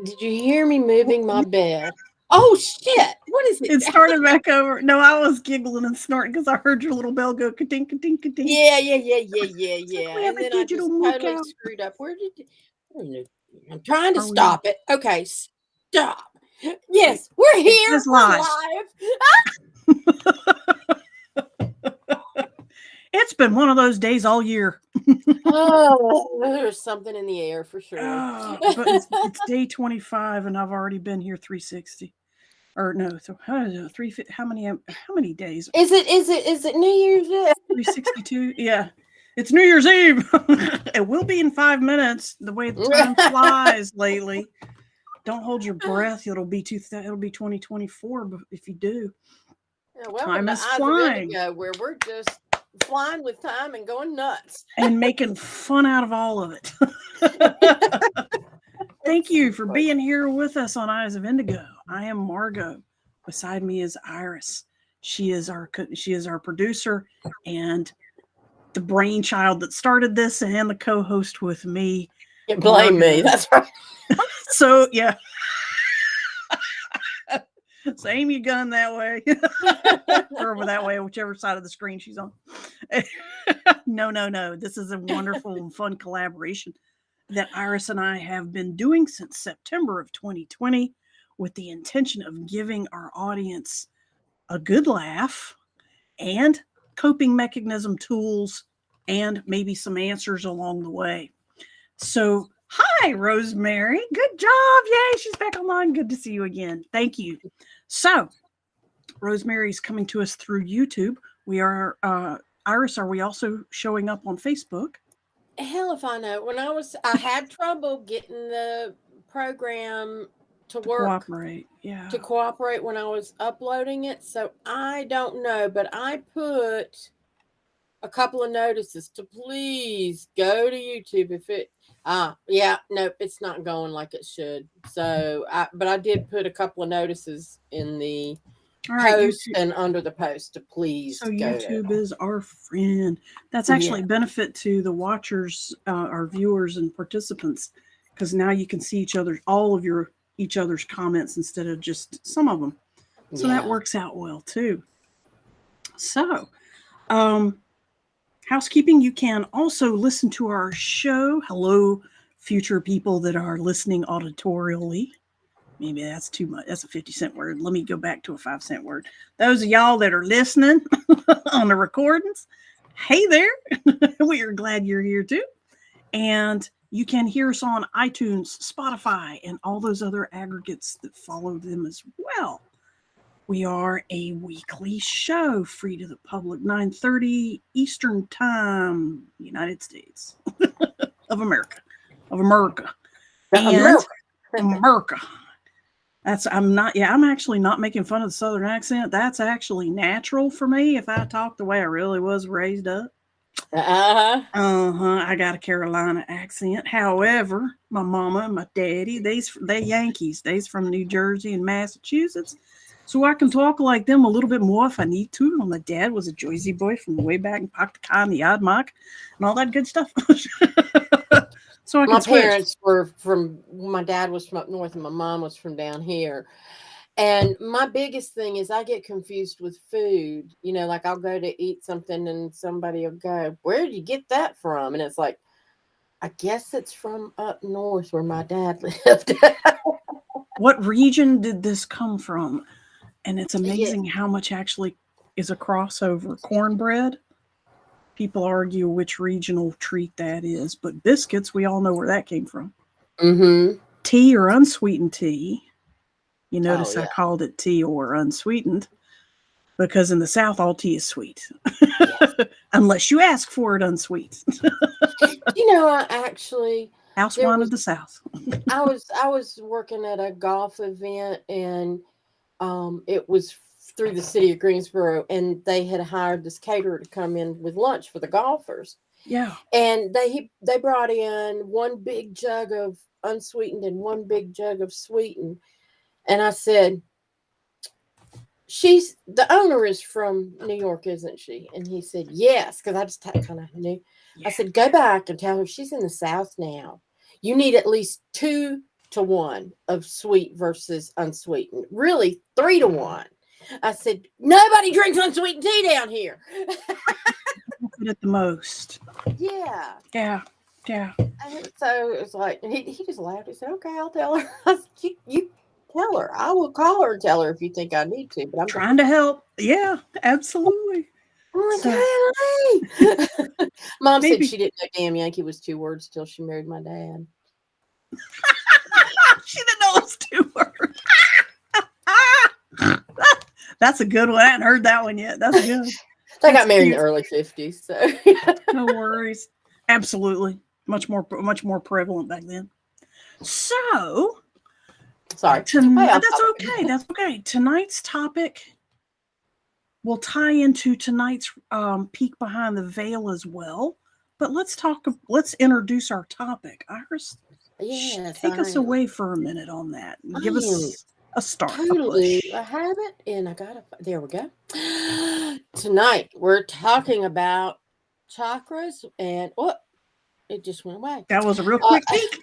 Did you hear me moving my bell? Oh shit! What is it? It started back over. No, I was giggling and snorting because I heard your little bell go ka-ding, ka-ding, ka-ding. Yeah. It's like we have And a then I digital just mook totally out. screwed up. I'm trying to Are we? stop it. Okay, stop. Yes, we're It here. says We're live. It's been one of those days all year. Oh, there's something in the air for sure. But it's day 25, and I've already been here 360. Or no, so how many days? Is it New Year's Eve? 362. Yeah, it's New Year's Eve. It will be in 5 minutes. The way the time flies lately. Don't hold your breath. It'll be 2024. But if you do, Welcome time to is Eyes of flying. Indigo, where we're just flying with time and going nuts And making fun out of all of it. Thank you for being here with us on Eyes of Indigo. I am Margot. Beside me is Iris. She is our producer and the brainchild that started this, and the co-host with me. You blame me. That's right. So yeah. So aim your gun that way. Or that way, whichever side of the screen she's on. No. This is a wonderful and fun collaboration that Iris and I have been doing since September of 2020 with the intention of giving our audience a good laugh and coping mechanism tools and maybe some answers along the way. So, hi, Rosemary. Good job. Yay, she's back online. Good to see you again. Thank you. So, Rosemary's coming to us through YouTube. We are, Iris, are we also showing up on Facebook? Hell if I know. I had trouble getting the program to work. Cooperate. Yeah. To cooperate when I was uploading it. So I don't know, but I put a couple of notices to please go to YouTube if it nope, it's not going like it should. So but I did put a couple of notices in the post YouTube. And under the post to please so go YouTube to. Is our friend. That's actually a benefit to the watchers, our viewers and participants, because now you can see all of each other's comments instead of just some of them. So that works out well too. So housekeeping, you can also listen to our show. Hello, future people that are listening auditorially. Maybe that's too much. That's a 50-cent word. Let me go back to a 5-cent word. Those of y'all that are listening on the recordings, hey there. We are glad you're here too. And you can hear us on iTunes, Spotify, and all those other aggregates that follow them as well. We are a weekly show, free to the public, 9:30 Eastern Time, United States of America. America. I'm actually not making fun of the Southern accent. That's actually natural for me if I talk the way I really was raised up. I got a Carolina accent. However, my mama and my daddy, they Yankees. They's from New Jersey and Massachusetts. So I can talk like them a little bit more if I need to. My dad was a Jersey boy from way back in Poctacon, the Oddmock, and all that good stuff. So I can parents were my dad was from up north and my mom was from down here. And my biggest thing is I get confused with food. You know, like I'll go to eat something and somebody will go, "Where did you get that from?" And it's like, I guess it's from up north where my dad lived. What region did this come from? And it's amazing how much actually is a crossover. Cornbread, people argue which regional treat that is, but biscuits, we all know where that came from. Mm-hmm. Tea or unsweetened tea. You notice I called it tea or unsweetened because in the South, all tea is sweet. Yes. Unless you ask for it unsweet. You know, I actually... House wine of the South. I was working at a golf event and it was through the city of Greensboro, and they had hired this caterer to come in with lunch for the golfers. Yeah. And they brought in one big jug of unsweetened and one big jug of sweetened. And I said, the owner is from New York, isn't she? And he said, yes, because I just kind of knew. Yeah. I said, go back and tell her she's in the South now. You need at least 2-1 of sweet versus unsweetened. Really, 3-1. I said, nobody drinks unsweetened tea down here. Put it the most. Yeah. Yeah. Yeah. And so it was like, he just laughed. He said, okay, I'll tell her. I said, you tell her. I will call her and tell her if you think I need to. But I'm Trying to help. Yeah, absolutely. Okay. Mom said Maybe. she didn't know damn Yankee was 2 words till she married my dad. She didn't know it was 2 words. That's a good one. I hadn't heard that one yet. That's good. They got married in the early 50s, so No worries. Absolutely. Much more prevalent back then. So sorry. that's okay. That's okay. Tonight's topic will tie into tonight's peek behind the veil as well. But let's introduce our topic. Iris, take us away for a minute on that. Give us a start. Totally. I have it, and there we go. Tonight we're talking about chakras, and it just went away. That was a real quick peek.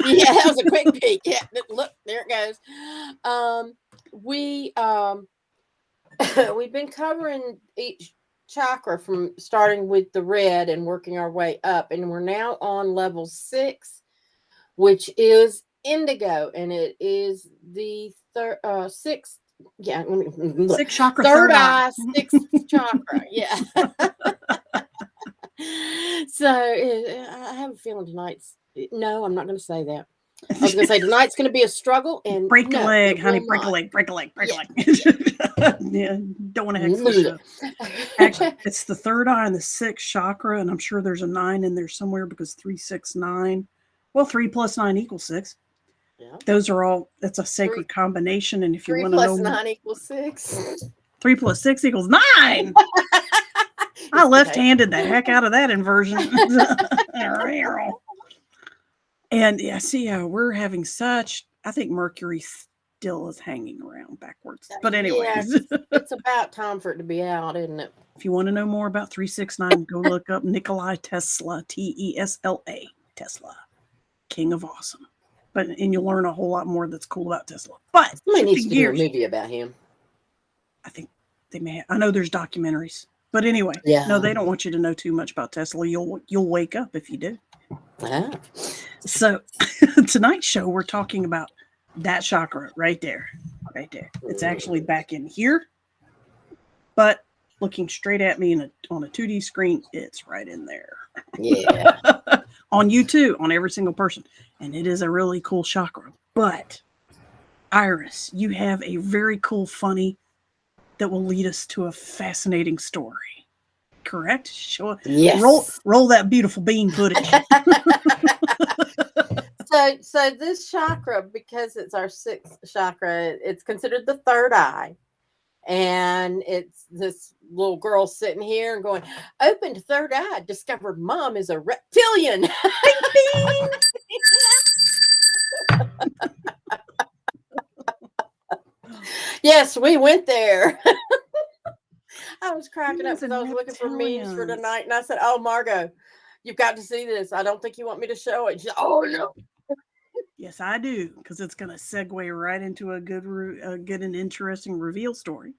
Yeah, that was a quick peek. Yeah, look, there it goes. We've been covering each chakra from starting with the red and working our way up, and we're now on level 6, which is indigo, and it is the sixth. Yeah, sixth chakra, third eye, sixth chakra. Yeah. So I have a feeling tonight's. No, I'm not going to say that. I was going to say tonight's going to be a struggle, and break a leg, honey, break a leg. Yeah, don't want to head push it. Actually, it's the third eye and the 6th chakra, and I'm sure there's a 9 in there somewhere because 3, 6, 9. Well, 3 plus 9 equals 6. Yeah. Those are all. That's a sacred combination, and if you want to know, 3 plus 9 equals 6. 3 plus 6 equals 9. I left-handed the heck out of that inversion. And yeah, see, we're having such. I think Mercury still is hanging around backwards. But anyways, it's about time for it to be out, isn't it? If you want to know more about 369, go look up Nikolai Tesla, Tesla, Tesla, King of Awesome. And you'll learn a whole lot more that's cool about Tesla. But somebody needs to do a movie about him. I think they may. I know there's documentaries. But anyway, no, they don't want you to know too much about Tesla. You'll wake up if you do. Ah. So tonight's show, we're talking about that chakra right there. Right there. It's actually back in here. But looking straight at me on a 2D screen, it's right in there. Yeah. On you too, on every single person. And it is a really cool chakra. But Iris, you have a very cool, funny that will lead us to a fascinating story. Correct? Yes. Roll that beautiful bean footage. So this chakra, because it's our 6th chakra, it's considered the third eye. And it's this little girl sitting here and going, opened third eye, discovered mom is a reptilian. Yes, we went there. I was cracking up because I was looking for memes for tonight, and I said, "Oh, Margot, you've got to see this. I don't think you want me to show it." She said, "Oh no." Yes, I do, because it's going to segue right into a good and interesting reveal story.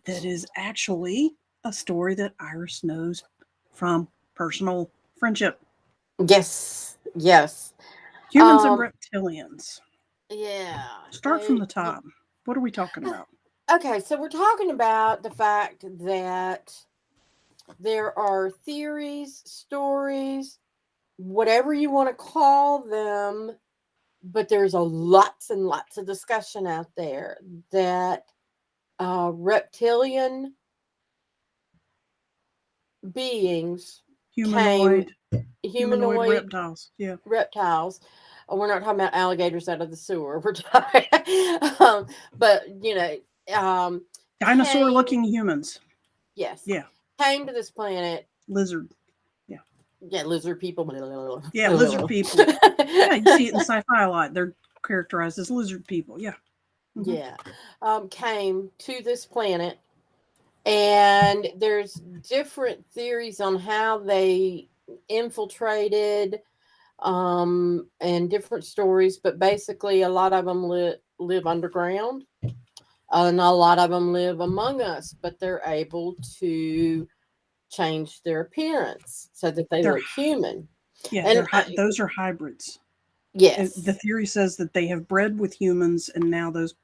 That is actually a story that Iris knows from personal friendship. Yes. Humans and reptilians. Yeah. Start from the top. What are we talking about? Okay, so we're talking about the fact that there are theories, stories, whatever you want to call them, but there's lots and lots of discussion out there that reptilian beings, humanoid reptiles. Yeah, reptiles. We're not talking about alligators out of the sewer. We're talking, but dinosaur-looking humans. Yes. Yeah. Came to this planet. Lizard. Yeah, lizard people. Yeah, lizard people. Yeah, you see it in sci-fi a lot. They're characterized as lizard people. Yeah. yeah, came to this planet, and there's different theories on how they infiltrated, and different stories, but basically a lot of them live underground, and a lot of them live among us, but they're able to change their appearance so that they They're look human. yeah, And those are hybrids. The yes. theory says that they have bred with humans, and now those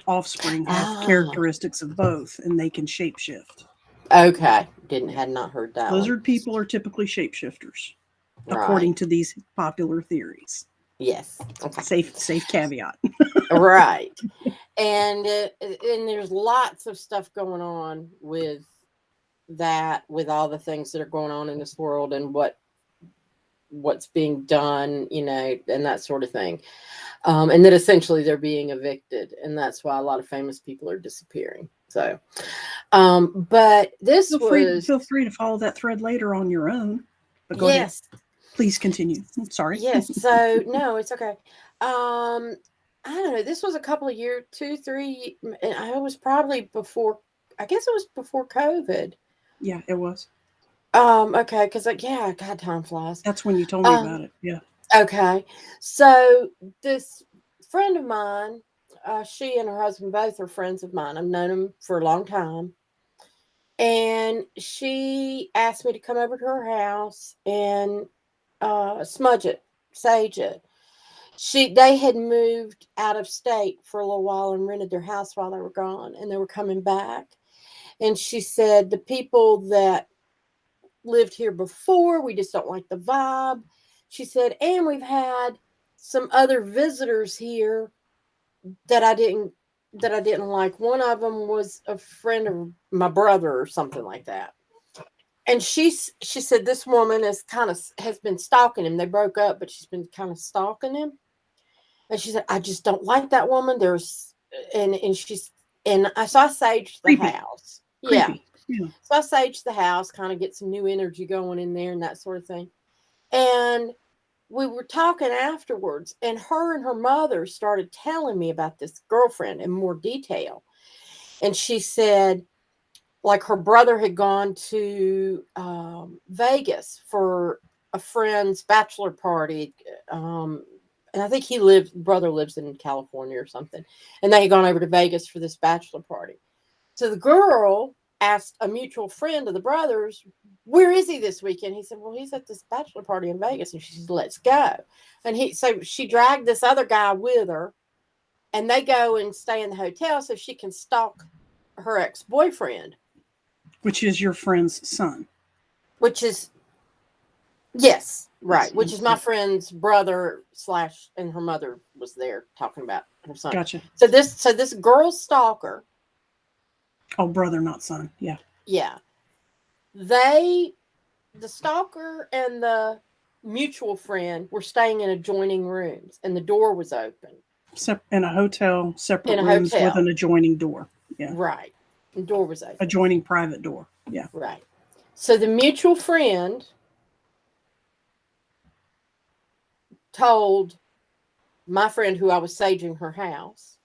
offspring have Ah, characteristics of both, and they can shapeshift. okay. Didn't Yeah. had not heard that one. Lizard people are typically shapeshifters, Right. according to these popular theories. Yes. Okay. Safe caveat. Right. And there's lots of stuff going on with that, with all the things that are going on in this world, and what's being done, and that sort of thing. And that essentially they're being evicted, and that's why a lot of famous people are disappearing. So, but this was Feel free to follow that thread later on your own. But go ahead. yes, Please continue. Sorry. yes. So no, it's okay. I don't know. This was a couple of years, 2, 3. And I was probably before. I guess it was before COVID. Yeah, it was. Okay, because yeah, God, time flies. That's when you told me about Um, it. Yeah. okay, so this friend of mine, she and her husband both are friends of mine. I've known them for a long time, and she asked me to come over to her house and smudge it, sage it. They had moved out of state for a little while and rented their house while they were gone, and they were coming back. And she said the people that lived here before, we just don't like the vibe. She said, and we've had some other visitors here that I didn't like. One of them was a friend of my brother or something like that. And she said this woman has been stalking him. They broke up, but she's been kind of stalking him. And she said, I just don't like that woman. So I saged the Creepy. house. Yeah. Creepy. Yeah. So I saged the house, kind of get some new energy going in there and that sort of thing. And we were talking afterwards, and her mother started telling me about this girlfriend in more detail. And she said, like, her brother had gone to Vegas for a friend's bachelor party. And I think brother lives in California or something. And they had gone over to Vegas for this bachelor party. So the girl asked a mutual friend of the brothers, where is he this weekend? He said, well, he's at this bachelor party in Vegas. And she said, let's go. So she dragged this other guy with her, and they go and stay in the hotel so she can stalk her ex-boyfriend. Which is your friend's son. Which is, yes, right. Which is my friend's brother / and her mother was there talking about her son. Gotcha. So this girl stalker. Oh, brother, not son. Yeah. Yeah. The stalker and the mutual friend were staying in adjoining rooms, and the door was open. In a hotel, separate In a rooms hotel. with an adjoining door. Yeah. Right. The door was open. Adjoining private door. Yeah. Right. So the mutual friend told my friend who I was saging her house,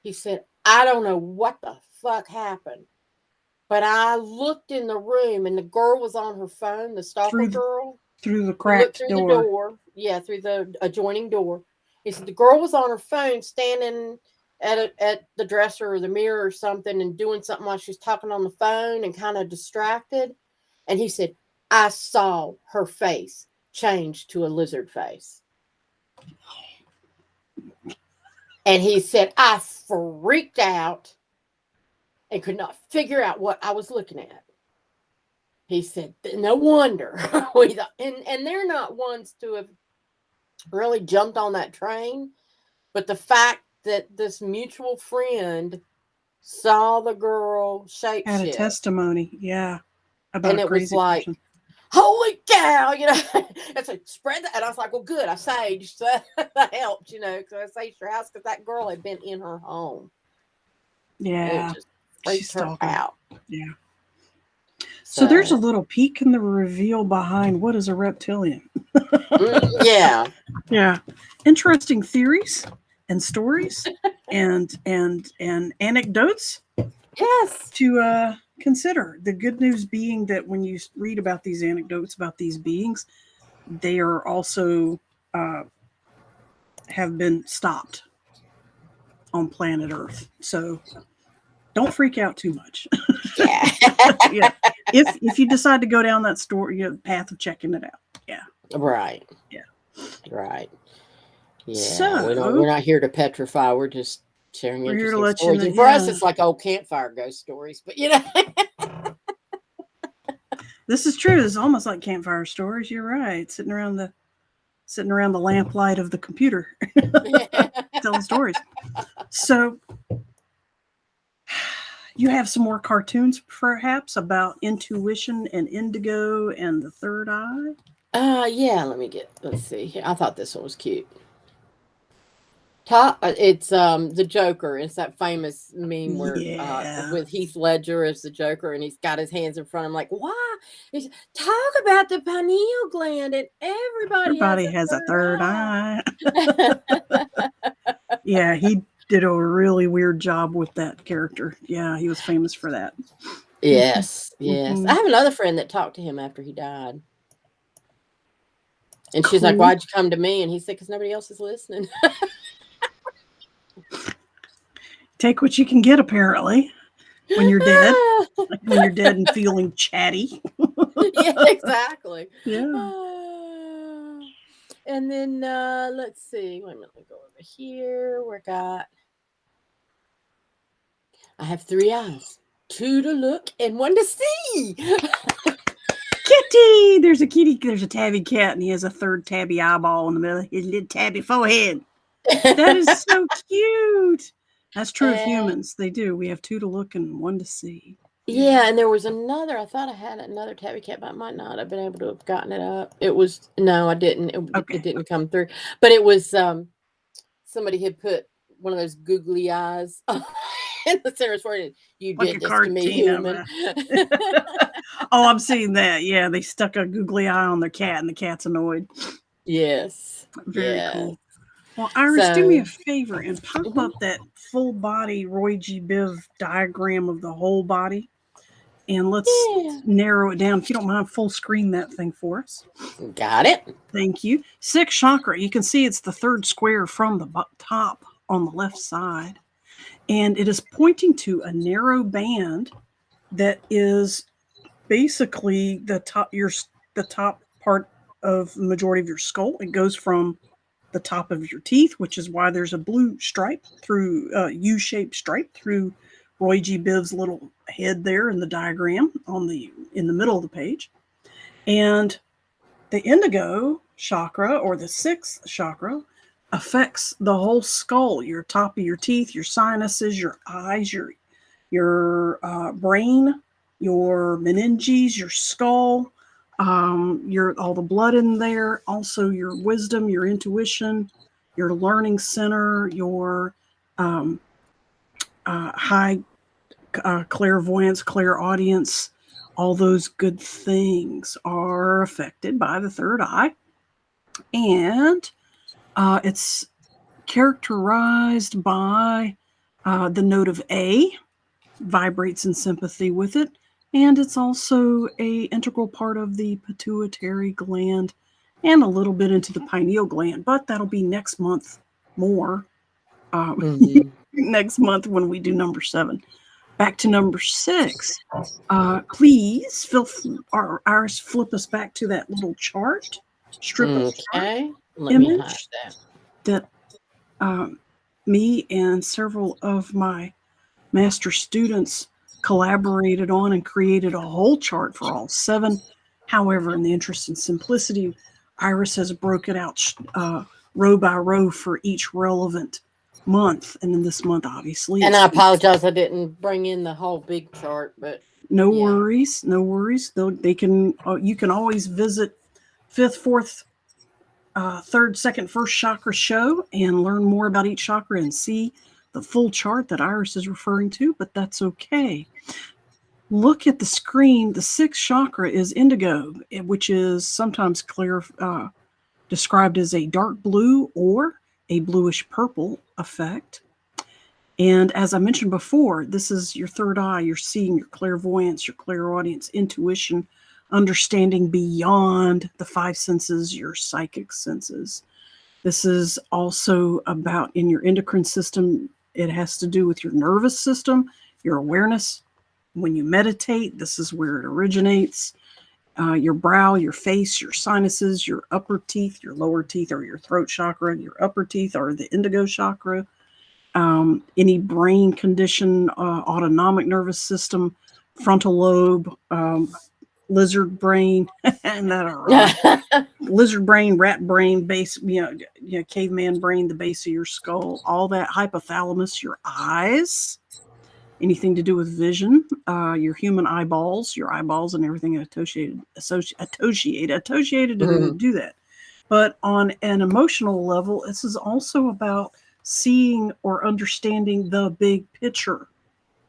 he said, I don't know what the fuck happened, but I looked in the room and the girl was on her phone, the stalker girl. Through the cracked through door. the door. Yeah, through the adjoining door. He said the girl was on her phone standing at the dresser or the mirror or something and doing something while she's talking on the phone and kind of distracted. And he said, I saw her face change to a lizard face. And he said, I freaked out and could not figure out what I was looking at. He said, no wonder. And they're not ones to have really jumped on that train. But the fact that this mutual friend saw the girl shapeshift. Had a testimony, yeah. About and a it crazy was like, person. Holy cow, it's like, spread that. And I was like, well, good, I saged. So that helped, because I saged her house because that girl had been in her home. Yeah. It just freaked her out. Yeah. So there's a little peek in the reveal behind what is a reptilian. Yeah. Yeah. Interesting theories and stories and anecdotes Yes. to consider. The good news being that when you read about these anecdotes about these beings, they are also have been stopped on planet Earth. So don't freak out too much. Yeah. Yeah. If you decide to go down that story, path of checking it out. Yeah. Right. Yeah. Right. Yeah. So We're not here to petrify. We're just sharing we're here to interesting let you stories. know. And for us, Yeah. it's like old campfire ghost stories. But you know. This is true. It's almost like campfire stories. You're right. Sitting around the lamplight of the computer telling stories. So you have some more cartoons perhaps about intuition and indigo and the third eye? Yeah, let's see. I thought this one was cute. It's the Joker. It's that famous meme where Yeah. with Heath Ledger as the Joker, and he's got his hands in front of him, like, "Why? Talk about the pineal gland, and Everybody has a third eye." eye. Yeah, he did a really weird job with that character. Yeah, he was famous for that. Yes, yes. I Mhm. have another friend that talked to him after he died, and she's like, Cool. "Why'd you come to me?" And he said, "Because nobody else is listening." Take what you can get, apparently, when you're dead. When you're dead and feeling chatty. Yeah, exactly. Yeah. And then let's see. Wait a minute, let me go over here. I have 3 eyes. 2 to look and 1 to see. Kitty! There's a kitty. There's a tabby cat, and he has a third tabby eyeball in the middle of his little tabby forehead. That is so cute. That's true of And humans. They do. We have 2 to look and 1 to see. yeah, and there was another. I thought I had another tabby cat, but I might not have been able to have gotten it up. It was no, I didn't. It Okay. didn't come through. But it was somebody had put one of those googly eyes in the center for it. You Like did a this to me, cartoon of human. Oh, I'm seeing that. Yeah, they stuck a googly eye on their cat, and the cat's annoyed. Yes. Very Yes. cool. Well, Iris, do me a So favor and pop mhm. up that full body Roy G. Biv diagram of the whole body, and let's Yeah. narrow it down. If you don't mind, full screen that thing for us. Got it. Thank you. 6 chakra. You can see it's the third square from the top on the left side, and it is pointing to a narrow band that is basically the top part of the majority of your skull. It goes from the top of your teeth, which is why there's a blue stripe through U-shaped stripe through Roy G. Biv's little head there in the diagram in the middle of the page. And the indigo chakra, or the 6th chakra, affects the whole skull, your top of your teeth, your sinuses, your eyes, your brain, your meninges, your skull, your all the blood in there, also your wisdom, your intuition, your learning center, your high clairvoyance, clairaudience. All those good things are affected by the third eye, and it's characterized by the note of A, vibrates in sympathy with it, and it's also a integral part of the pituitary gland and a little bit into the pineal gland, but that'll be next month more. Mm-hmm. Next month when we do number 7. Back to number 6. Please Iris, flip us back to that little chart, strip of chart Okay. Let me hide image that. that me and several of my master students collaborated on and created a whole chart for all 7. However, in the interest of simplicity, Iris has broken out row by row for each relevant month. And in this month, obviously, And it's I apologize I didn't bring in the whole big chart, but no yeah. worries, no worries. They can you can always visit 5th, 4th, 3rd, 2nd, 1st chakra show and learn more about each chakra and see the full chart that Iris is referring to, but that's okay. Look at the screen. The 6th chakra is indigo, which is sometimes described as a dark blue, or a bluish purple effect. And as I mentioned before, this is your third eye. You're seeing, your clairvoyance, your clairaudience, intuition, understanding beyond the five senses, your psychic senses. This is also about in your endocrine system. It has to do with your nervous system, your awareness. When you meditate, this is where it originates. Your brow, your face, your sinuses, your upper teeth, your lower teeth are your throat chakra. Your upper teeth are the indigo chakra. Any brain condition, autonomic nervous system, frontal lobe, lizard brain, and that are right. Lizard brain, rat brain, base, caveman brain, the base of your skull, all that, hypothalamus, your eyes, anything to do with vision, your human eyeballs, your eyeballs and everything associated to do that. But on an emotional level, this is also about seeing or understanding the big picture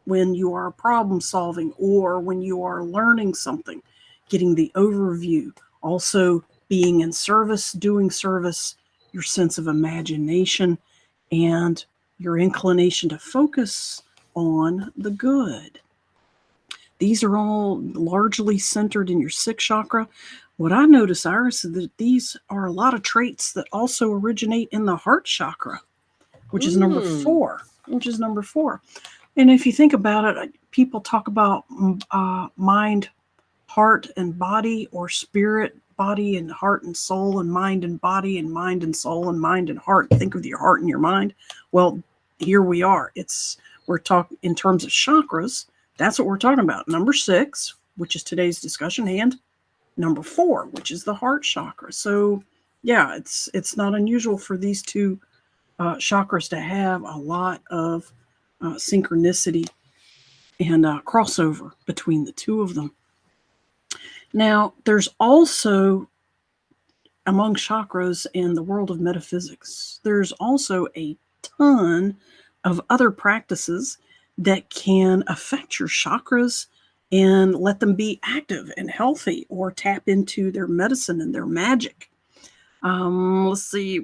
when you are problem solving or when you are learning something, getting the overview, also being in service, doing service, your sense of imagination, and your inclination to focus on the good. These are all largely centered in your sixth chakra. What I notice, Iris, is that these are a lot of traits that also originate in the heart chakra, which is number 4. And if you think about it, people talk about mind, heart, and body, or spirit, body, and heart, and soul, and mind, and body, and mind, and soul, and mind, and heart. Think of your heart and your mind. Well, here we are. We're talking in terms of chakras. That's what we're talking about. Number 6, which is today's discussion, and number 4, which is the heart chakra. So, yeah, it's not unusual for these two chakras to have a lot of synchronicity and crossover between the two of them. Now, there's also, among chakras in the world of metaphysics, there's also a ton of other practices that can affect your chakras and let them be active and healthy or tap into their medicine and their magic. Let's see,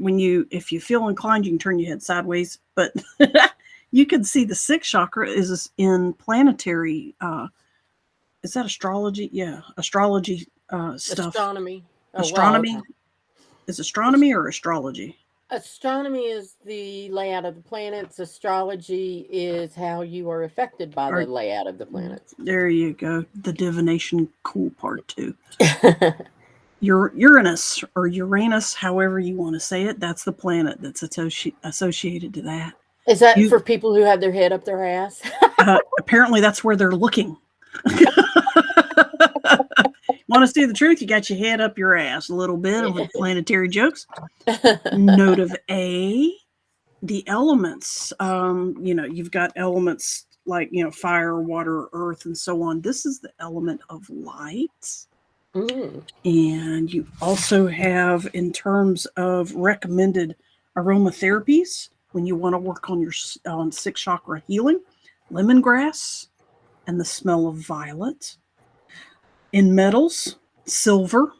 if you feel inclined, you can turn your head sideways, but you can see the sixth chakra is in planetary, is that astrology? Yeah, astrology stuff. Astronomy. Astronomy? Wow, okay. Is astronomy or astrology? Astronomy is the layout of the planets. Astrology is how you are affected by the layout of the planets. There you go. The divination cool part too. Your Uranus or Uranus, however you want to say it, that's the planet that's associated to that. Is that for people who have their head up their ass? Apparently that's where they're looking. Want to see the truth? You got your head up your ass. A little bit of planetary jokes. Note of A, the elements. You've got elements like, fire, water, earth, and so on. This is the element of light. And you also have, in terms of recommended aromatherapies, when you want to work on your sixth chakra healing, lemongrass and the smell of violet. In metals, silver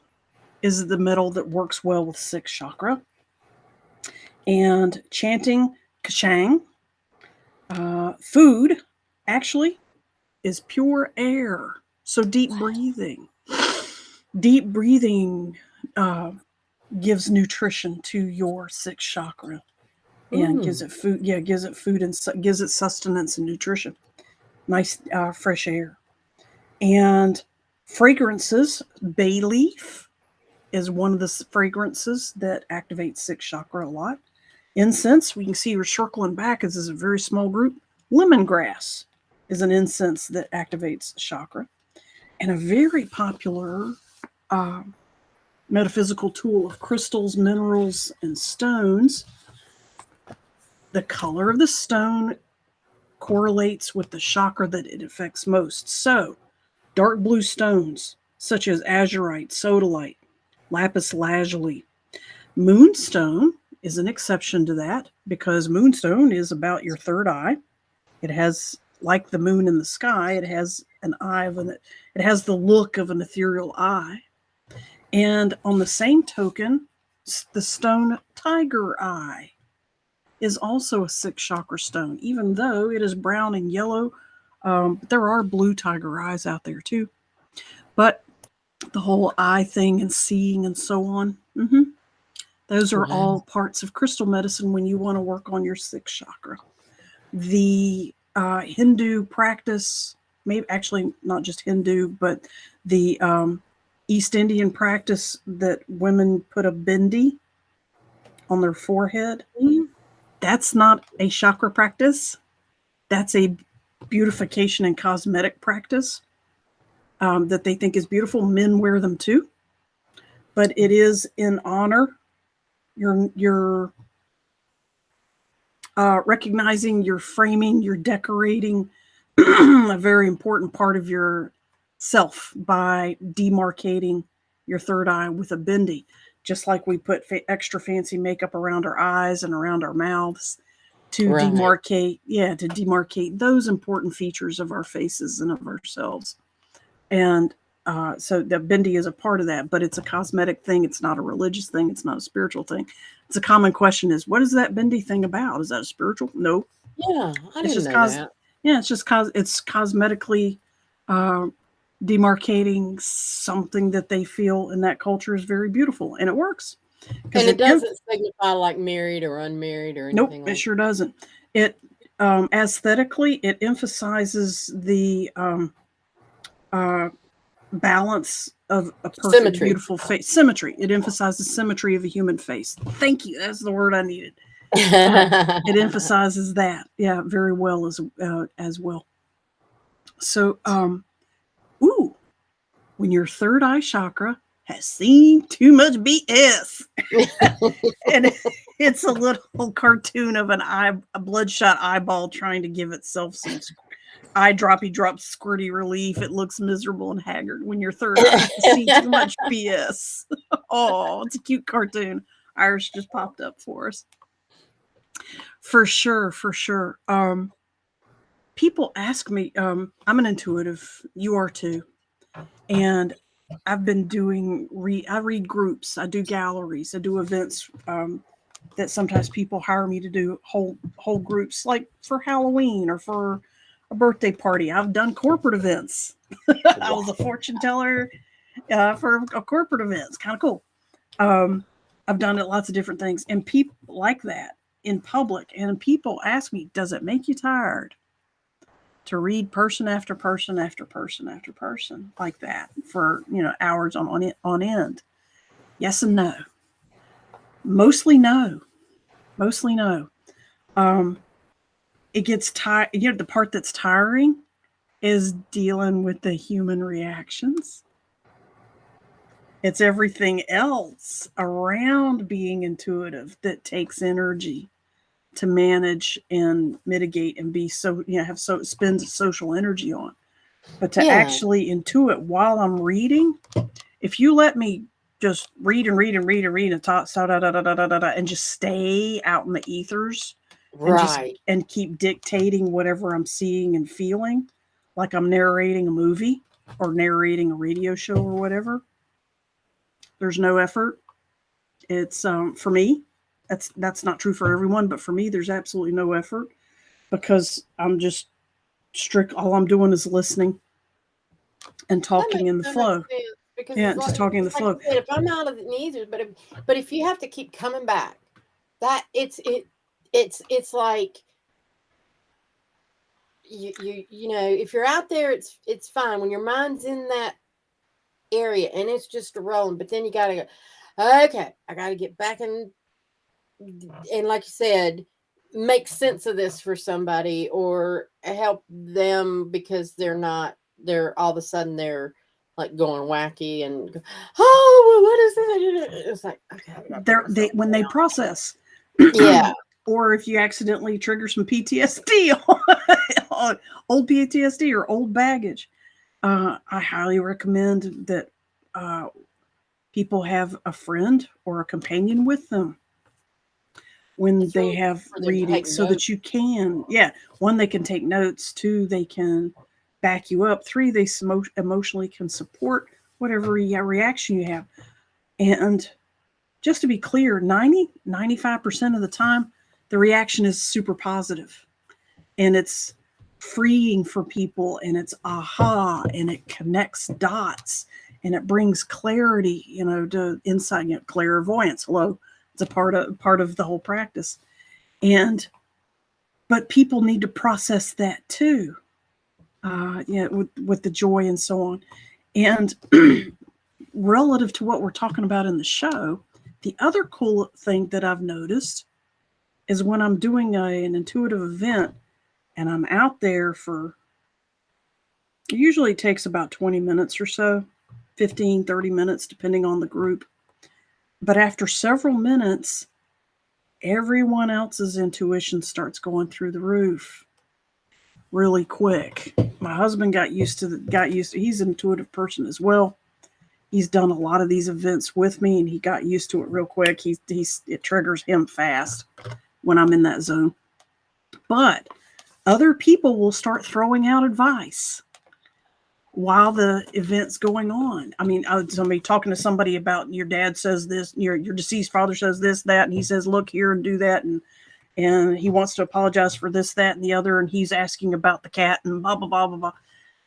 is the metal that works well with sixth chakra. And chanting kashang. Food actually is pure air. So deep breathing. Deep breathing gives nutrition to your sixth chakra and gives it food. Yeah, gives it food and gives it sustenance and nutrition. Nice fresh air. And fragrances, bay leaf is one of the fragrances that activates sixth chakra a lot. Incense, we can see you're circling back. This is a very small group. Lemongrass is an incense that activates chakra. And a very popular metaphysical tool of crystals, minerals, and stones. The color of the stone correlates with the chakra that it affects most. So, dark blue stones, such as azurite, sodalite, lapis lazuli. Moonstone is an exception to that because moonstone is about your third eye. It has, like the moon in the sky, it has an eye it has the look of an ethereal eye. And on the same token, the stone tiger eye is also a sixth chakra stone, even though it is brown and yellow. There are blue tiger eyes out there too. But the whole eye thing and seeing and so on, those are Wow. all parts of crystal medicine when you want to work on your sixth chakra. The Hindu practice, maybe actually not just Hindu, but the East Indian practice that women put a bindi on their forehead, that's not a chakra practice. That's a beautification and cosmetic practice that they think is beautiful. Men wear them too, but it is in honor. You're recognizing, you're framing, you're decorating a very important part of your self by demarcating your third eye with a bindi. Just like we put extra fancy makeup around our eyes and around our mouths to Right. demarcate those important features of our faces and of ourselves. And so the bindi is a part of that, but it's a cosmetic thing. It's not a religious thing. It's not a spiritual thing. It's a common question is, what is that bindi thing about? Is that a spiritual? No. Yeah, I It's didn't just know that. yeah, it's just it's cosmetically demarcating something that they feel in that culture is very beautiful, and it works because And it doesn't signify like married or unmarried or nope, anything it like sure doesn't. It aesthetically, it emphasizes the uh, balance of a perfect, symmetry. beautiful face. Symmetry. It emphasizes symmetry of a human face. Thank you. That's the word I needed. It emphasizes that, yeah, very well as well. So, ooh, when your third eye chakra has seen too much BS, and it's a little cartoon of a bloodshot eyeball trying to give itself some eye droppy drop squirty relief. It looks miserable and haggard when your third eye has seen too much BS. Oh, it's a cute cartoon. Iris just popped up for us. For sure, for sure. People ask me, I'm an intuitive, you are too. And I've been doing, I read groups, I do galleries, I do events that sometimes people hire me to do whole groups, like for Halloween or for a birthday party. I've done corporate events. I was a fortune teller for a corporate event. It's kind of cool. I've done it lots of different things, and people like that in public. And people ask me, "Does it make you tired to read person after person after person after person like that for hours on end?" Yes and no. Mostly no. Mostly no. It gets tired. The part that's tiring is dealing with the human reactions. It's everything else around being intuitive that takes energy to manage and mitigate and be spends social energy on. But to Yeah, actually intuit while I'm reading, if you let me just read and read and read and read and talk and just stay out in the ethers right. and keep dictating whatever I'm seeing and feeling, like I'm narrating a movie or narrating a radio show or whatever, there's no effort. It's for me, that's not true for everyone, but for me, there's absolutely no effort because I'm just strict. All I'm doing is listening and That talking makes in the so much flow. sense because Yeah, it's just talking in the like you flow. said, if I'm out of the ether, but if you have to keep coming back, that it's like if you're out there, it's fine when your mind's in that area and it's just a rolling, but then you gotta go, okay, I gotta get back and like you said, make sense of this for somebody or help them because they're all of a sudden they're like going wacky and oh, what is this? It's like, okay, I gotta put They myself when they process, down. Yeah, or if you accidentally trigger some PTSD on old PTSD or old baggage, I highly recommend that uh, people have a friend or a companion with them when it's they really have good for them to take readings so notes. that you can, yeah, one, they can take notes, two, they can back you up, three, they emotionally can support whatever reaction you have. And just to be clear, 95% of the time, the reaction is super positive, and it's freeing for people, and it's aha, and it connects dots, and it brings clarity, to insight, clairvoyance. Hello, it's a part of the whole practice. But people need to process that too, with the joy and so on. And relative to what we're talking about in the show, the other cool thing that I've noticed is when I'm doing an intuitive event and I'm out there for, it usually takes about 20 minutes or so, 15, 30 minutes, depending on the group. But after several minutes, everyone else's intuition starts going through the roof really quick. My husband got used to, he's an intuitive person as well. He's done a lot of these events with me, and he got used to it real quick. It triggers him fast when I'm in that zone. But other people will start throwing out advice while the event's going on. I mean, somebody talking to somebody about, your dad says this, your deceased father says this, that, and he says, look here and do that, and he wants to apologize for this, that, and the other, and he's asking about the cat and blah, blah, blah, blah, blah.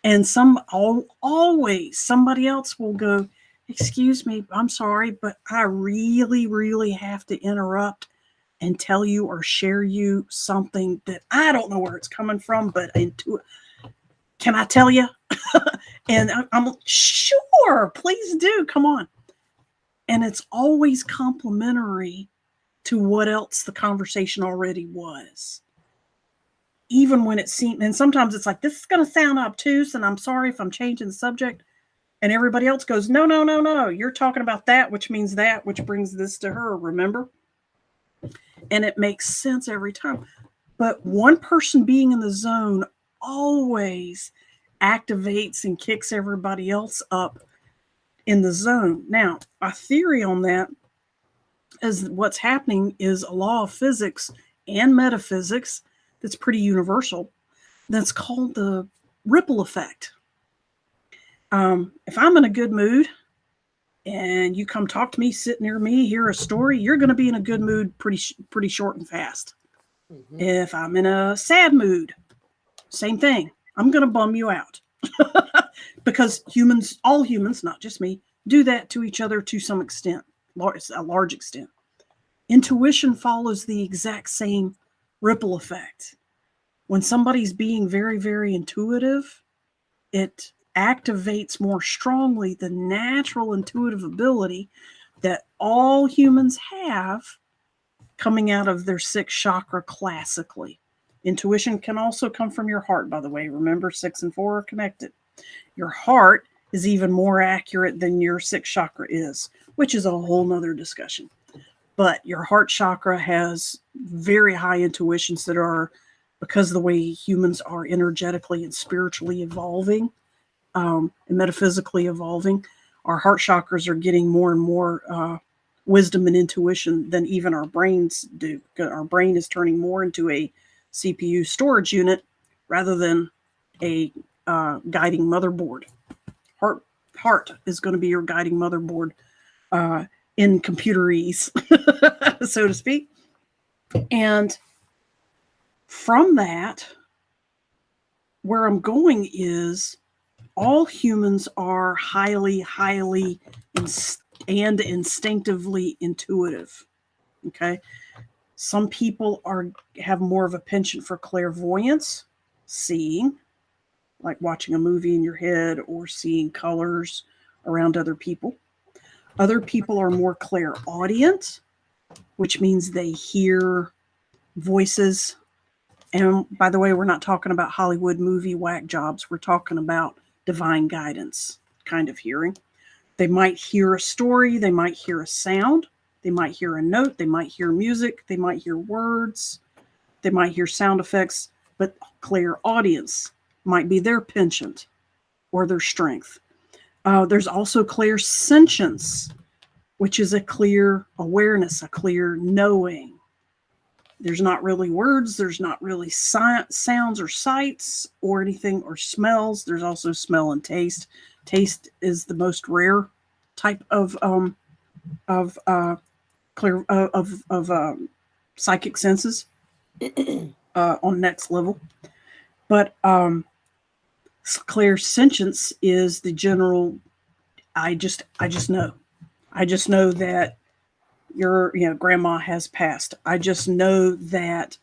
And always somebody else will go, excuse me, I'm sorry, but I really, really have to interrupt and tell you or share you something that I don't know where it's coming from, but can I tell you? And I'm sure, please do, come on. And it's always complimentary to what else the conversation already was. Even when it seems, and sometimes it's like, this is going to sound obtuse, and I'm sorry if I'm changing the subject. And everybody else goes, no, no, no, no. You're talking about that, which means that, which brings this to her, remember? And it makes sense every time. But one person being in the zone always activates and kicks everybody else up in the zone. Now, a theory on that is what's happening is a law of physics and metaphysics that's pretty universal. That's called the ripple effect. If I'm in a good mood and you come talk to me, sit near me, hear a story, you're going to be in a good mood pretty short and fast. Mm-hmm. If I'm in a sad mood, same thing. I'm going to bum you out. Because all humans, not just me, do that to each other to some extent, a large extent. Intuition follows the exact same ripple effect. When somebody's being very, very intuitive, it activates more strongly the natural intuitive ability that all humans have coming out of their sixth chakra classically. Intuition can also come from your heart, by the way. Remember, 6 and 4 are connected. Your heart is even more accurate than your sixth chakra is, which is a whole nother discussion. But your heart chakra has very high intuitions that are, because of the way humans are energetically and spiritually evolving, and metaphysically evolving, our heart chakras are getting more and more wisdom and intuition than even our brains do. Our brain is turning more into a CPU storage unit rather than a guiding motherboard. Heart is going to be your guiding motherboard in computerese, so to speak. And from that, where I'm going is, all humans are highly, highly and instinctively intuitive. Okay. Some people have more of a penchant for clairvoyance, seeing, like watching a movie in your head or seeing colors around other people. Other people are more clairaudient, which means they hear voices. And by the way, we're not talking about Hollywood movie whack jobs. We're talking about divine guidance kind of hearing. They might hear a story. They might hear a sound. They might hear a note. They might hear music. They might hear words. They might hear sound effects. But clairaudience might be their penchant or their strength. There's also clairsentience, which is a clear awareness, a clear knowing. There's not really words. There's not really sounds or sights or anything, or smells. There's also smell and taste. Taste is the most rare type of psychic senses. on next level. But clairsentience is the general. I just know. I just know that your grandma has passed. I just know that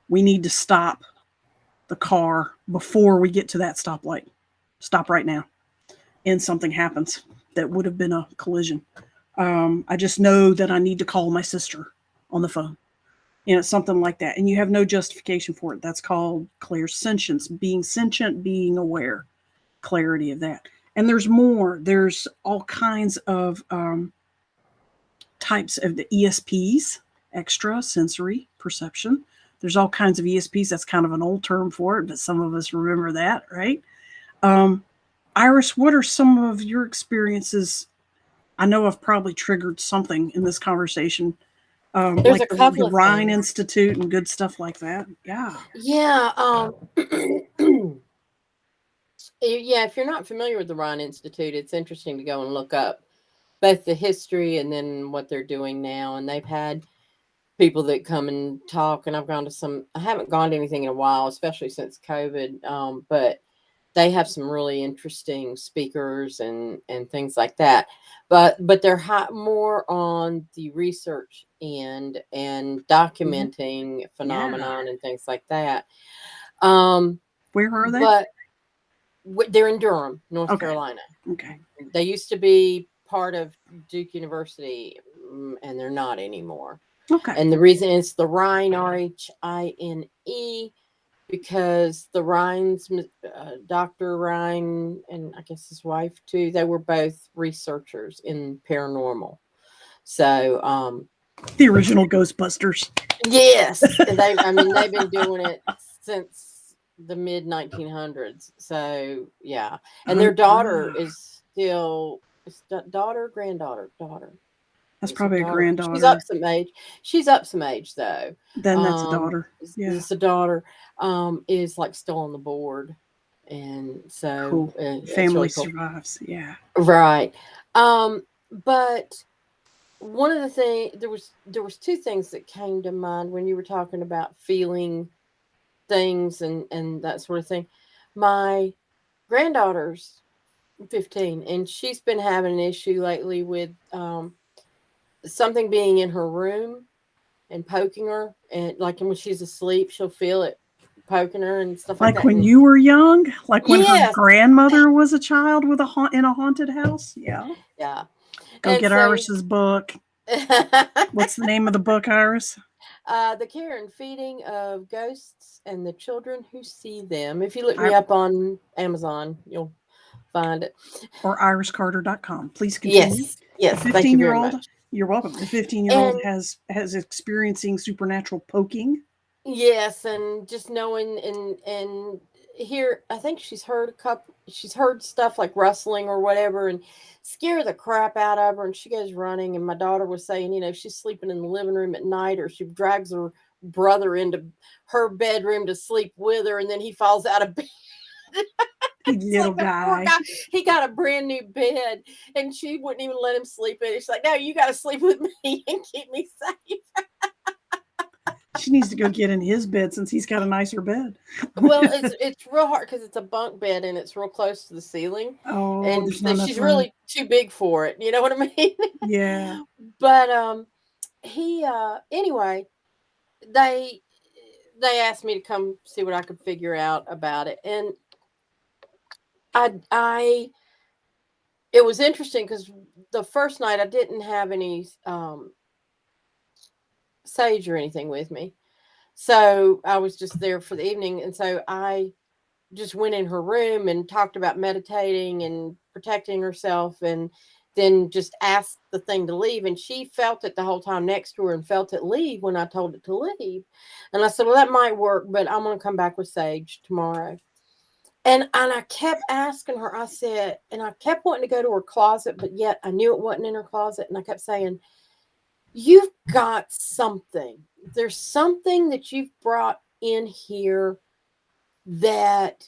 we need to stop the car before we get to that stoplight. Stop right now, and something happens that would have been a collision. I just know that I need to call my sister on the phone. Something like that. And you have no justification for it. That's called clairsentience, being sentient, being aware, clarity of that. And there's more. There's all kinds of types of the ESPs, extra sensory perception. There's all kinds of ESPs. That's kind of an old term for it, but some of us remember that, right? Um, Iris, what are some of your experiences? I know I've probably triggered something in this conversation, There's like a the couple of Rhine things. Institute and good stuff like that. Yeah. Yeah. Yeah, if you're not familiar with the Rhine Institute, it's interesting to go and look up both the history and then what they're doing now. And they've had people that come and talk, and I've gone to some. I haven't gone to anything in a while, especially since COVID. But they have some really interesting speakers and things like that. But they're more on the research and Mhm. documenting Yeah. phenomenon and things like that. Um, Where are they? but they're in Durham, North Okay. Carolina. Okay. They used to be part of Duke University, and they're not anymore. Okay. And the reason is the Rhine, Rhine, because the Rhines, Dr. Rhine, and I guess his wife too, they were both researchers in paranormal. So, The original Ghostbusters. yes, and I mean, they've been doing it since the mid 1900s. So, yeah, and their daughter Ah, is still daughter, granddaughter. that's Is her probably a daughter? She's up granddaughter. some age. She's up some age though. Then that's a daughter. Yeah. This the daughter is like still on the board, and so Cool. it's Family really cool. survives. Yeah. Right. Um, but one of the things there was two things that came to mind when you were talking about feeling things and that sort of thing. My granddaughter's 15, and she's been having an issue lately with something being in her room and poking her, and like when she's asleep she'll feel it poking her and stuff like Like that. when And you were young, like when her yes. grandmother was a child with in a haunted house. Yeah. Yeah. Go And get so Iris's book. What's the name of the book, Iris? the care and feeding of ghosts and the children who see them. If you look I me up on Amazon, you'll find it. or iriscarter.com. Please continue. Yes, The yes, thank you very 15-year-old, much. you're welcome. The 15-year-old And has experiencing supernatural poking. yes, and just knowing and here, I think she's heard stuff like rustling or whatever, and scare the crap out of her, and she goes running. And my daughter was saying, she's sleeping in the living room at night, or she drags her brother into her bedroom to sleep with her, and then he falls out of bed. It's Little like the poor guy. guy. He got a brand new bed, and she wouldn't even let him sleep in it. She's like, "No, you got to sleep with me and keep me safe." She needs to go get in his bed since he's got a nicer bed. Well, it's real hard because it's a bunk bed and it's real close to the ceiling, Oh, and there's not so enough she's room. really too big for it. You know what I mean? Yeah. But he anyway, they they asked me to come see what I could figure out about it, and I it was interesting because the first night I didn't have any sage or anything with me, so I was just there for the evening, and so I just went in her room and talked about meditating and protecting herself, and then just asked the thing to leave, and she felt it the whole time next to her and felt it leave when I told it to leave. And I said, well, that might work, but I'm going to come back with sage tomorrow. And I kept asking her, I said, and I kept wanting to go to her closet, but yet I knew it wasn't in her closet. And I kept saying, you've got something, there's something that you've brought in here that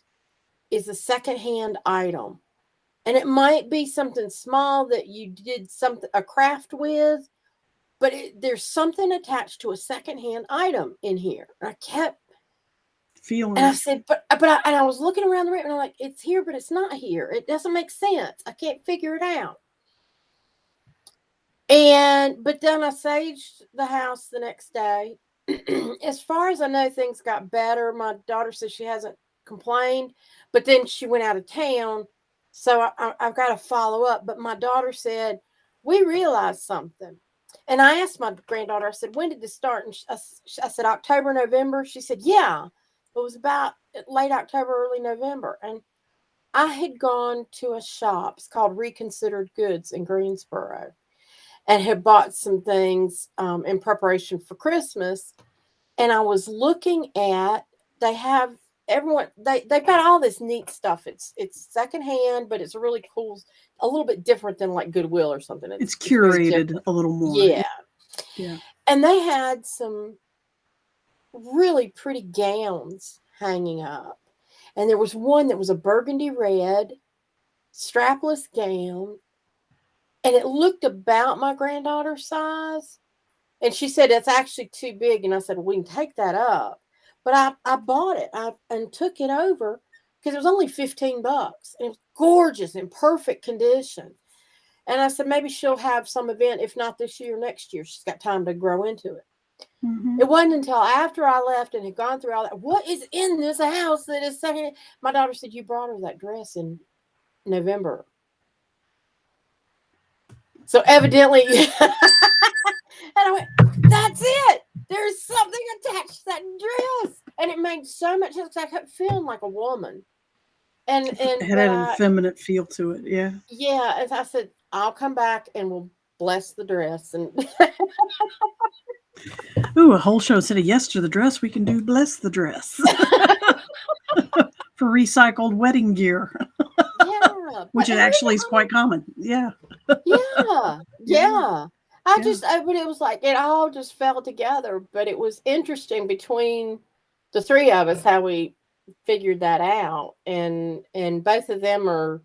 is a secondhand item. And it might be something small that you did something a craft with, but there's something attached to a secondhand item in here. And I kept feeling and I it. said, and I was looking around the room and I'm like, it's here, but it's not here. It doesn't make sense. I can't figure it out. But then I saged the house the next day. As far as I know, things got better. My daughter says she hasn't complained, but then she went out of town. So I've got to follow up. But my daughter said, we realized something. And I asked my granddaughter, I said, when did this start? And I said, October, November. She said, yeah, it was about late October, early November. And I had gone to a shop. It's called Reconsidered Goods in Greensboro, and had bought some things in preparation for Christmas. And I was looking at, they've got all this neat stuff. It's secondhand, but it's really cool, a little bit different than like Goodwill or something. It's curated a little more. Yeah. Yeah. And they had some really pretty gowns hanging up. And there was one that was a burgundy red strapless gown. And it looked about my granddaughter's size. And she said, it's actually too big. And I said, well, we can take that up. But I bought it and took it over because it was only $15. And it was gorgeous, in perfect condition. And I said, maybe she'll have some event, if not this year, next year. She's got time to grow into it. Mm-hmm. It wasn't until after I left and had gone through all that, what is in this house that is second? My daughter said, you brought her that dress in November. So evidently, and I went, that's it. There's something attached to that dress. And it made so much sense. I kept feeling like a woman. And it had an effeminate feel to it. Yeah. Yeah. And I said, I'll come back and we'll bless the dress. And ooh, a whole show instead of yes to the dress, we can do bless the dress. For recycled wedding gear. Yeah. Which it actually is quite common. Yeah. Yeah. Yeah. But it was like, it all just fell together. But it was interesting between the three of us how we figured that out. And both of them are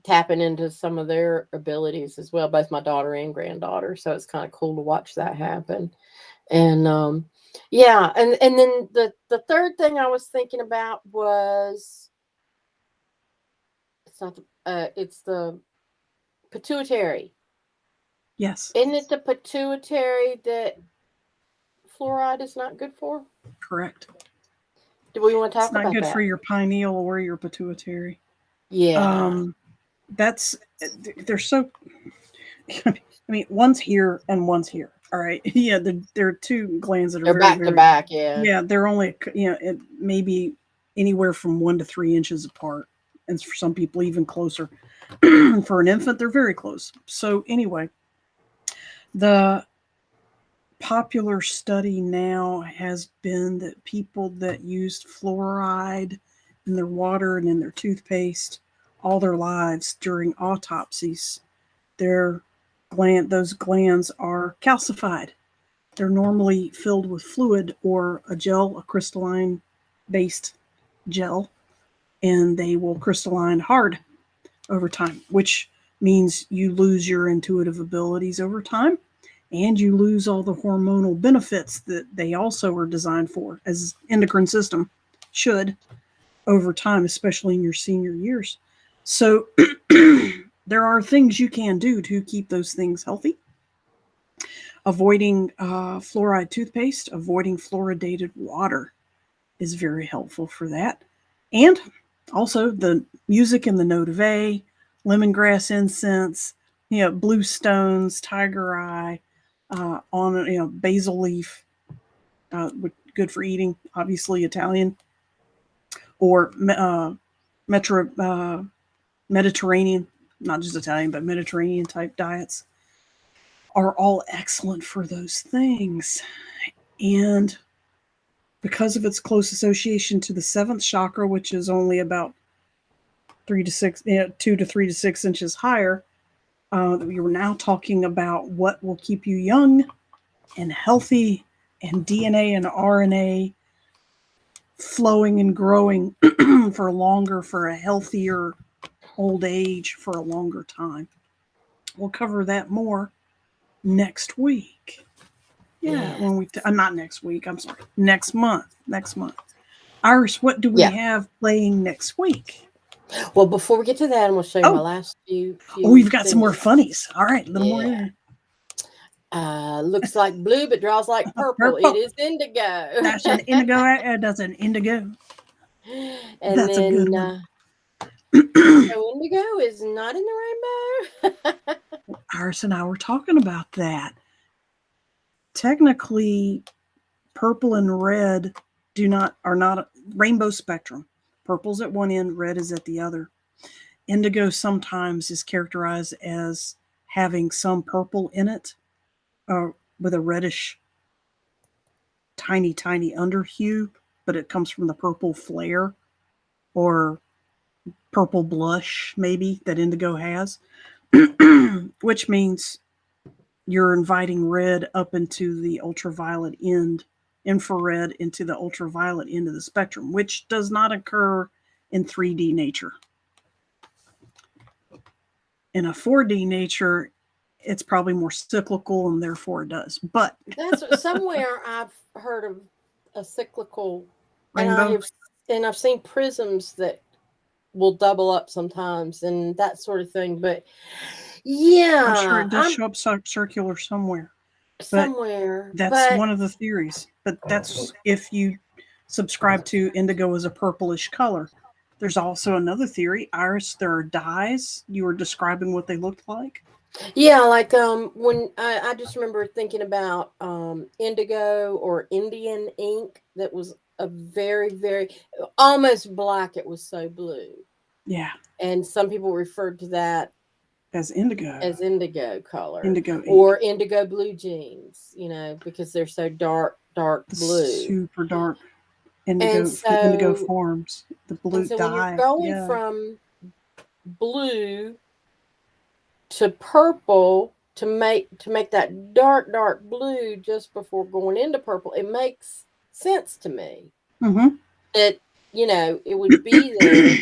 tapping into some of their abilities as well, both my daughter and granddaughter. So it's kind of cool to watch that happen. And yeah, and then the third thing I was thinking about was it's the pituitary. Yes. Isn't it the pituitary that fluoride is not good for? Correct. Do we want to talk about that? It's not good for your pineal or your pituitary. Yeah. They're so, I mean, one's here and one's here. All right. Yeah. There are two glands that are back to back. Yeah. Yeah. They're only, it may be anywhere from 1 to 3 inches apart. And for some people, even closer. For an infant, they're very close. So anyway, the popular study now has been that people that used fluoride in their water and in their toothpaste all their lives during autopsies, those glands are calcified. They're normally filled with fluid or a crystalline based gel, and they will crystalline hard over time, which means you lose your intuitive abilities over time, and you lose all the hormonal benefits that they also are designed for, as endocrine system should, over time, especially in your senior years. So there are things you can do to keep those things healthy. Avoiding fluoride toothpaste, avoiding fluoridated water is very helpful for that. And also the music in the note of A, lemongrass incense, blue stones, tiger eye, basil leaf, good for eating, obviously Italian, or Mediterranean, not just Italian, but Mediterranean type diets are all excellent for those things. And because of its close association to the seventh chakra, which is only about 2 to 3 to 6 inches higher, we were now talking about what will keep you young and healthy, and DNA and RNA flowing and growing for longer, for a healthier old age, for a longer time. We'll cover that more next week. Yeah, Yes. when we not next week. I'm sorry, next month. Next month. Iris, what do we Yeah. have playing next week? Well, before we get to that, I'm going to show you my Oh, last oh, few we've got some more things. funnies. All right, a little more Yeah. here. Looks like blue, but draws like purple. It Purple. is indigo. That's an indigo. That's an indigo. And That's a good then, one. so indigo is not in the rainbow. Iris and I were talking about that. Technically, purple and red are not a rainbow spectrum. Purple's at one end, red is at the other. Indigo sometimes is characterized as having some purple in it, with a reddish, tiny under hue, but it comes from the purple flare or purple blush, maybe, that indigo has, which means you're inviting red up into the ultraviolet end, infrared into the ultraviolet end of the spectrum, which does not occur in 3D nature. In a 4D nature, it's probably more cyclical and therefore it does. But That's somewhere I've heard of a cyclical, and rainbow, I've seen prisms that will double up sometimes and that sort of thing. But I'm sure yeah, it does I'm show up circular somewhere. But somewhere. that's But one of the theories. But that's if you subscribe to indigo as a purplish color. There's also another theory, Iris. There are dyes. You were describing what they looked like. yeah, like when I just remember thinking about indigo or Indian ink that was a very almost black. It was so blue, Yeah, and some people referred to that as indigo, as indigo color indigo ink, or indigo blue jeans, because they're so dark the blue. super dark And indigo, the indigo so forms, the and blue so when you're dye. going Yeah, from blue to purple to make that dark blue just before going into purple, it makes sense to me mm-hmm. that it would be there.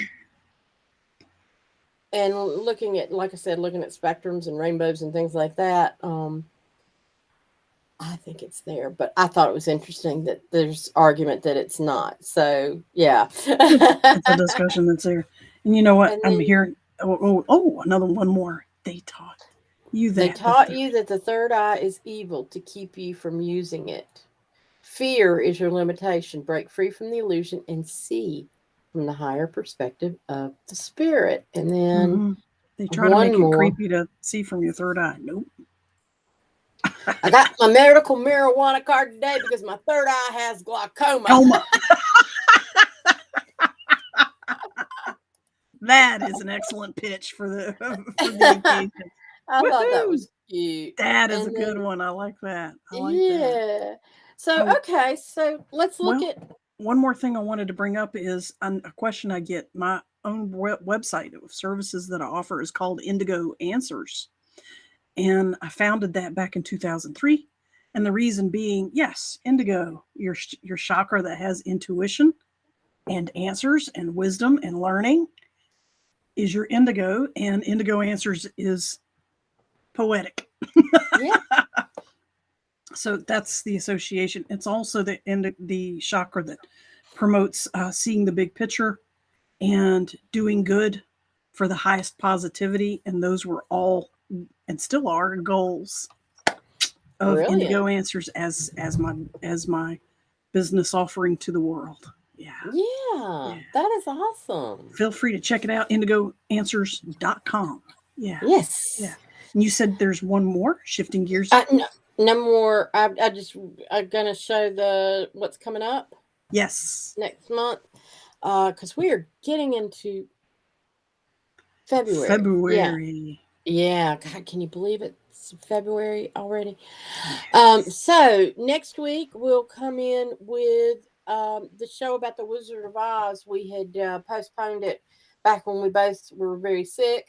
And looking at, like I said, looking at spectrums and rainbows and things like that, I think it's there, but I thought it was interesting that there's argument that it's not. So yeah. It's a discussion that's there. And you know what? And I'm then hearing. Another one more. They taught you they that the taught you that the third eye is evil to keep you from using it. Fear is your limitation. Break free from the illusion and see from the higher perspective of the spirit. And then mm-hmm. They try to one make it more. creepy to see from your third eye. Nope. I got my medical marijuana card today because my third eye has glaucoma. Elma. That is an excellent pitch for the for the occasion. I thought that Woohoo! was cute. That is a And good then, one. I like that. I like that. yeah. So, Oh, okay. So let's look well, at. one more thing I wanted to bring up is a question I get. My own website of services that I offer is called Indigo Answers. And I founded that back in 2003. And the reason being, yes, indigo, your chakra that has intuition and answers and wisdom and learning is your indigo, and indigo answers is poetic. Yeah. So that's the association. It's also the chakra that promotes seeing the big picture and doing good for the highest positivity. And those were all and still are goals of Indigo Brilliant. Answers as my business offering to the world. Yeah. Yeah. Yeah. That is awesome. Feel free to check it out, indigoanswers.com. Yeah. Yeah. Yes. And you said there's one more, shifting gears. No, no more. I'm gonna show the what's coming up Yes. next month, because we are getting into February. February. Yeah. God, can you believe it's February already? Yes. So next week we'll come in with the show about the Wizard of Oz. We had postponed it back when we both were very sick.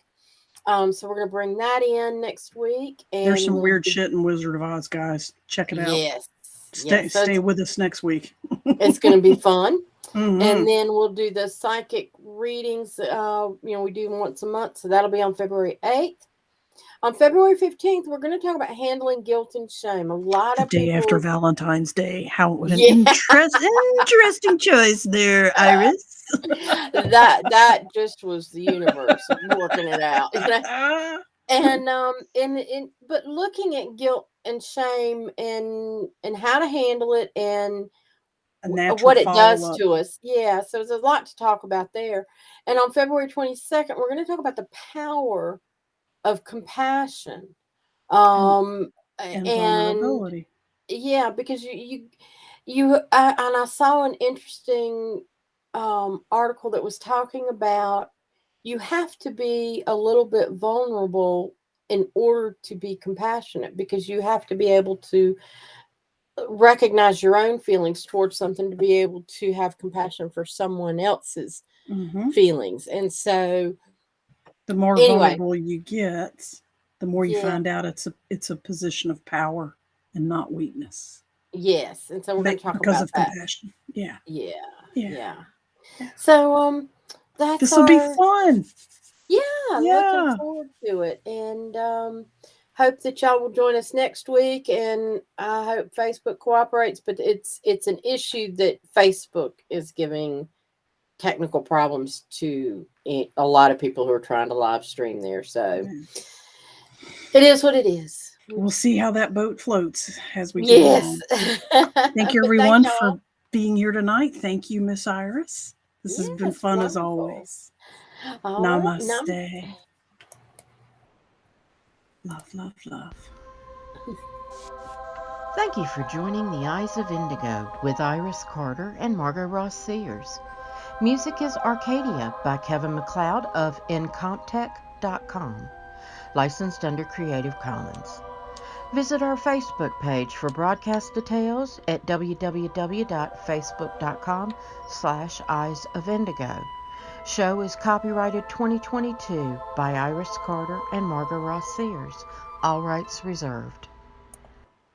So we're gonna bring that in next week, There's and some we'll weird shit in Wizard of Oz, guys. Check it out. yes, Stay yes. So stay with us next week. it's gonna be fun. Mm-hmm. And then we'll do the psychic readings. We do them once a month, so that'll be on February 8th. On February 15th, we're going to talk about handling guilt and shame. A lot The of day after people. Valentine's Day. How an Yeah. interesting choice there, Iris. that just was the universe working it out. And but looking at guilt and shame and how to handle it and A natural what it does follow-up. to us. Yeah, so there's a lot to talk about there. And on February 22nd, we're going to talk about the power of compassion. and, Um and and vulnerability. yeah, because and I saw an interesting article that was talking about you have to be a little bit vulnerable in order to be compassionate, because you have to be able to recognize your own feelings towards something to be able to have compassion for someone else's Hmm. feelings. And so The more anyway, vulnerable you get, the more you yeah, find out it's a position of power and not weakness. yes. And so we're going to talk Because about of that. compassion. Yeah. Yeah, Yeah. yeah. Yeah. So that's This will be our, fun. yeah, looking Yeah. forward to it. And hope that y'all will join us next week. And I hope Facebook cooperates, but it's an issue that Facebook is giving technical problems to a lot of people who are trying to live stream there. So it is what it is. We'll see how that boat floats as we go Yes. along. Thank you, But thank everyone, for y'all. being here tonight. Thank you, Miss Iris. This has been Yes, fun as wonderful. always. All right. Namaste. Love, love, love. Thank you for joining the Eyes of Indigo with Iris Carter and Margot Ross Sears. Music is Arcadia by Kevin MacLeod of Incomptech.com, licensed under Creative Commons. Visit our Facebook page for broadcast details at www.facebook.com/Eyes of Indigo. Show is copyrighted 2022 by Iris Carter and Margot Ross Sears. All rights reserved.